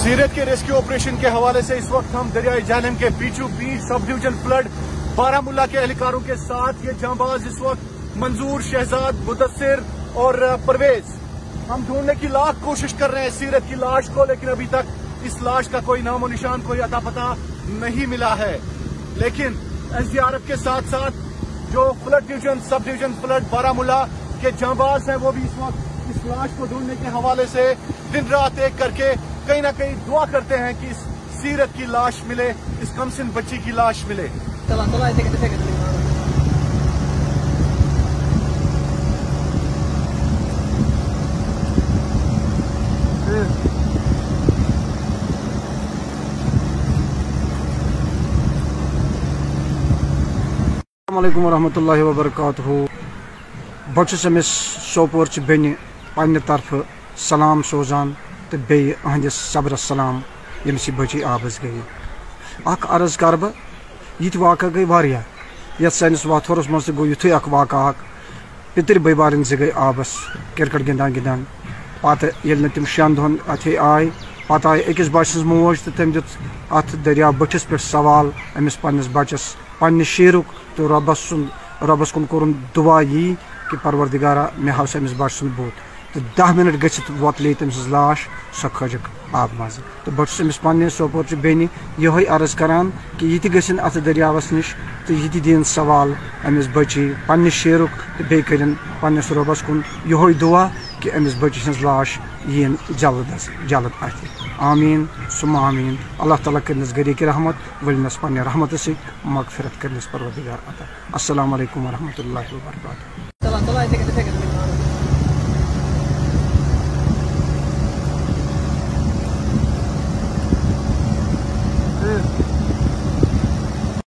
सीरत के rescue operation के हवाले से इस वक्त हम दरियाई जहलम के बीचों बीच सब डिवीजन फ्लड बारामूला के एहलकारों के साथ ये जांबाज इस वक्त मंजूर, शहजाद, मुदस्सिर और परवेज हम ढूंढने की लाख कोशिश कर रहे हैं सीरत की लाश को, लेकिन अभी तक इस लाश का कोई नामो निशान, कोई अता पता नहीं मिला है। लेकिन एसडीआरएफ के साथ साथ जो flood division, sub division flood Baramulla के जांबाज हैं वो भी इस वक्त इस लाश को ढूंढने के हवाले से दिन रात एक करके कहीं ना कहीं दुआ करते हैं कि इस सीरत की लाश मिले, इस कमसिन बच्ची की लाश मिले। अस्सलामुअलैकुम वरहमतुल्लाहि वबरकातुहू। बस अमिस सोपोर बेन पन्ने तरफ सलाम सोजान तो बेय अहंदिस सब्रस सलाम यमस बची आबस गई। अख अर्ज कर बह यह वाक़ गई वारिया ये सैनिस वाथोरस मज गो युथ वाक़ पितर बई बारन गई आबस क्रिकेट गिंदान गिंदान पत ये तम 6 दोहन अथे आय पत आय अकिस बच मोज तो तम दित अत दरिया बठिस पे सवाल अमिस पन्नस बचस पन्ने शेरुक तो रबस कुन कोर दुआ यी कि परवरदिगारा मे हाव अमिस बच सुन बूत तो 10 मिनट गत वोतले तम लाश सो खजक आब मज। तो बस अमिस पन्ने सोपोर बेन ये अर्ज करान कि ये गन अत दरियावस निश तो ये दिन सवाल अमिस बची पन्ने शेरुक तो बे कर पन्नस रबस कुन ये दुआ कि अमिस बची हज लाश यीन जल्द अत आमीन सुम आमीन। अल्लाह ताला करनस गरी की रहमत वलनस पन्ने रहमत से मगफिरत करनस परवरदिगार अता। अस्सलाम वालेकुम वरहमतुल्लाहि वबरकातुहू।